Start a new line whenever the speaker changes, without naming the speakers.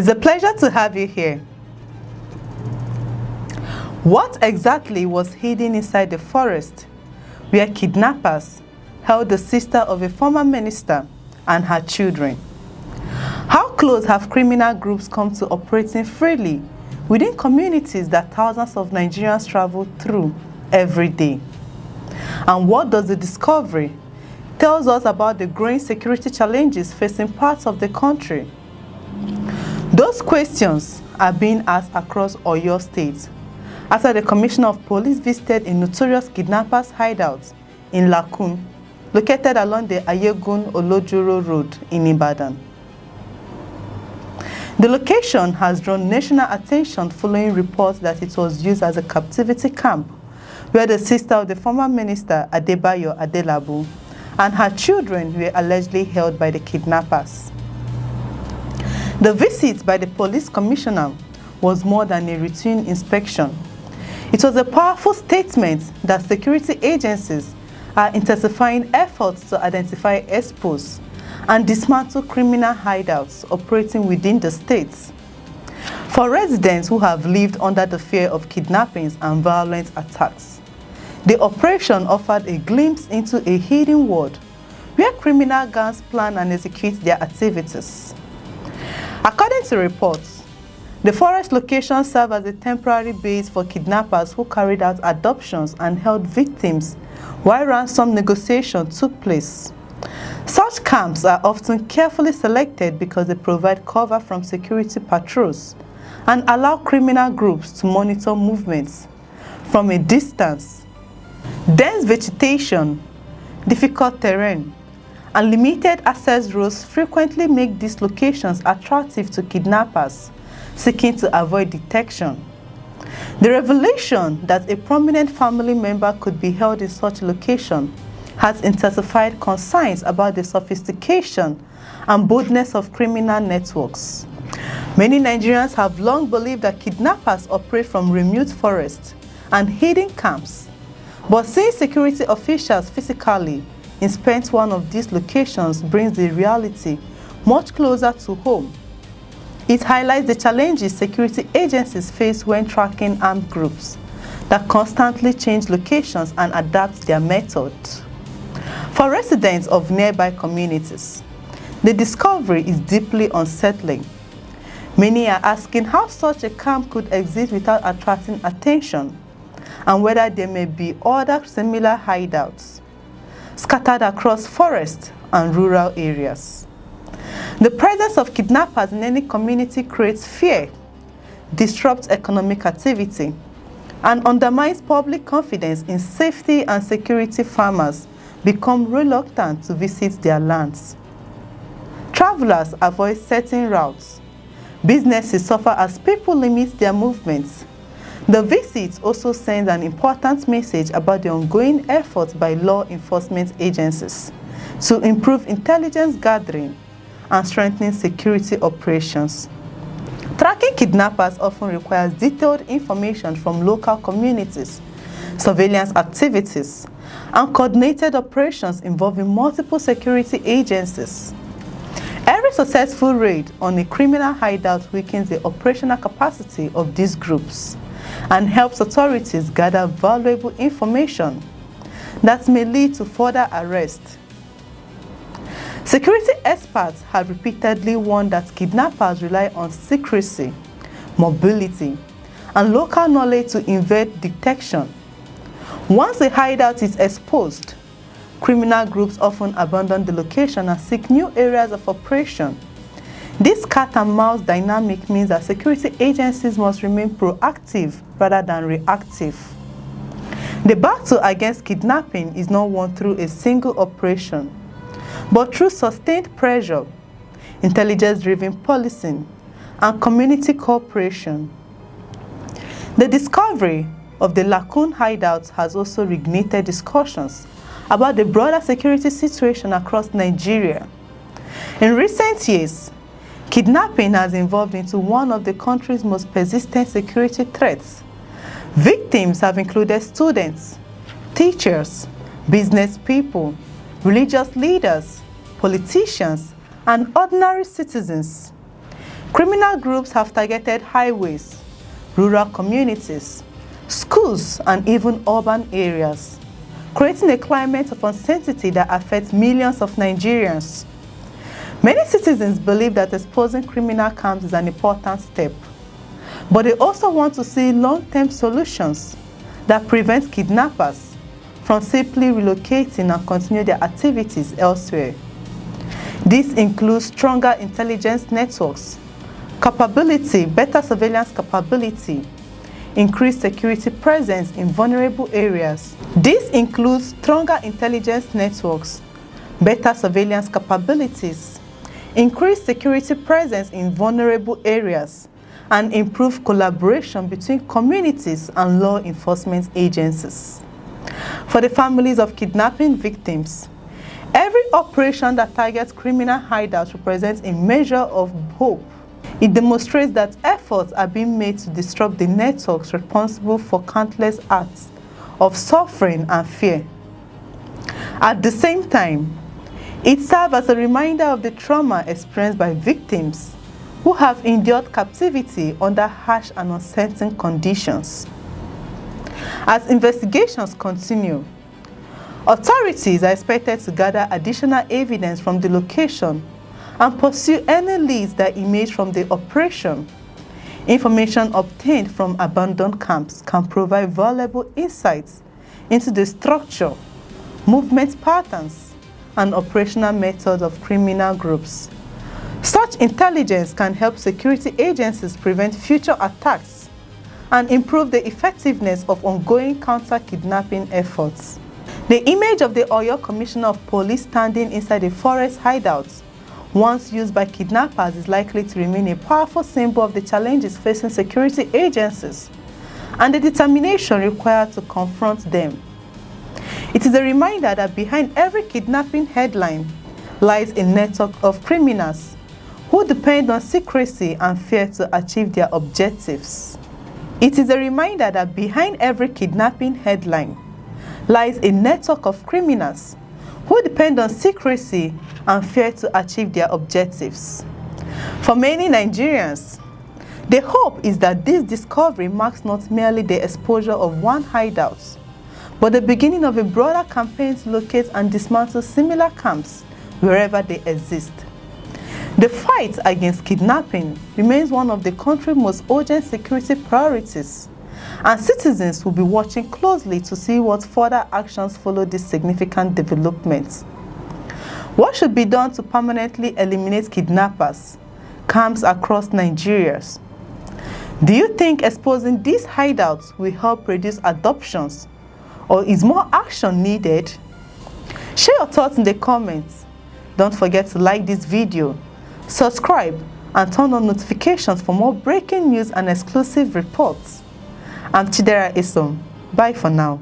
It's a pleasure to have you here. What exactly was hidden inside the forest where kidnappers held the sister of a former minister and her children? How close have criminal groups come to operating freely within communities that thousands of Nigerians travel through every day? And what does the discovery tell us about the growing security challenges facing parts of the country? Those questions are being asked across Oyo State after the Commissioner of Police visited a notorious kidnappers hideout in Lakun, located along the Ayegun-Olojuro Road in Ibadan. The location has drawn national attention following reports that it was used as a captivity camp where the sister of the former minister, Adebayo Adelabu, and her children were allegedly held by the kidnappers. The visit by the police commissioner was more than a routine inspection. It was a powerful statement that security agencies are intensifying efforts to identify exposed and dismantle criminal hideouts operating within the states. For residents who have lived under the fear of kidnappings and violent attacks, the operation offered a glimpse into a hidden world where criminal gangs plan and execute their activities. According to reports, the forest location served as a temporary base for kidnappers who carried out abductions and held victims while ransom negotiations took place. Such camps are often carefully selected because they provide cover from security patrols and allow criminal groups to monitor movements from a distance. Dense vegetation, difficult terrain, and limited access roads frequently make these locations attractive to kidnappers seeking to avoid detection. The revelation that a prominent family member could be held in such a location has intensified concerns about the sophistication and boldness of criminal networks. Many Nigerians have long believed that kidnappers operate from remote forests and hidden camps, but seeing security officials physically inspect one of these locations brings the reality much closer to home. It highlights the challenges security agencies face when tracking armed groups that constantly change locations and adapt their methods. For residents of nearby communities, the discovery is deeply unsettling. Many are asking how such a camp could exist without attracting attention, and whether there may be other similar hideouts scattered across forests and rural areas. The presence of kidnappers in any community creates fear, disrupts economic activity, and undermines public confidence in safety, and security. Farmers become reluctant to visit their lands. Travelers avoid certain routes. Businesses suffer as people limit their movements. The visit also sends an important message about the ongoing efforts by law enforcement agencies to improve intelligence gathering and strengthening security operations. Tracking kidnappers often requires detailed information from local communities, surveillance activities, and coordinated operations involving multiple security agencies. Every successful raid on a criminal hideout weakens the operational capacity of these groups and helps authorities gather valuable information that may lead to further arrest. Security experts have repeatedly warned that kidnappers rely on secrecy, mobility, and local knowledge to evade detection. Once a hideout is exposed, criminal groups often abandon the location and seek new areas of operation. This cat and mouse dynamic means that security agencies must remain proactive rather than reactive. The battle against kidnapping is not won through a single operation, but through sustained pressure, intelligence-driven policing, and community cooperation. The discovery of the Lakun hideout has also reignited discussions about the broader security situation across Nigeria. In recent years, kidnapping has evolved into one of the country's most persistent security threats. Victims have included students, teachers, business people, religious leaders, politicians, and ordinary citizens. Criminal groups have targeted highways, rural communities, schools, and even urban areas, creating a climate of uncertainty that affects millions of Nigerians. Many citizens believe that exposing criminal camps is an important step, but they also want to see long-term solutions that prevent kidnappers from simply relocating and continue their activities elsewhere. This includes stronger intelligence networks, capability, better surveillance capability, increased security presence in vulnerable areas. This includes stronger intelligence networks, better surveillance capabilities, increased security presence in vulnerable areas, and improved collaboration between communities and law enforcement agencies. For the families of kidnapping victims, every operation that targets criminal hideouts represents a measure of hope. It demonstrates that efforts are being made to disrupt the networks responsible for countless acts of suffering and fear. At the same time, it serves as a reminder of the trauma experienced by victims who have endured captivity under harsh and uncertain conditions. As investigations continue, authorities are expected to gather additional evidence from the location and pursue any leads that emerge from the operation. Information obtained from abandoned camps can provide valuable insights into the structure, movement patterns, and operational methods of criminal groups. Such intelligence can help security agencies prevent future attacks and improve the effectiveness of ongoing counter-kidnapping efforts. The image of the Oyo Commissioner of Police standing inside a forest hideout, once used by kidnappers, is likely to remain a powerful symbol of the challenges facing security agencies and the determination required to confront them. It is a reminder that behind every kidnapping headline lies a network of criminals who depend on secrecy and fear to achieve their objectives. It is a reminder that behind every kidnapping headline lies a network of criminals who depend on secrecy and fear to achieve their objectives. For many Nigerians, the hope is that this discovery marks not merely the exposure of one hideout, but the beginning of a broader campaign to locate and dismantle similar camps wherever they exist. The fight against kidnapping remains one of the country's most urgent security priorities, and citizens will be watching closely to see what further actions follow this significant development. What should be done to permanently eliminate kidnappers, camps across Nigeria? Do you think exposing these hideouts will help reduce adoptions, or is more action needed? Share your thoughts in the comments. Don't forget to like this video, subscribe, and turn on notifications for more breaking news and exclusive reports. I'm Chidera Isom. Bye for now.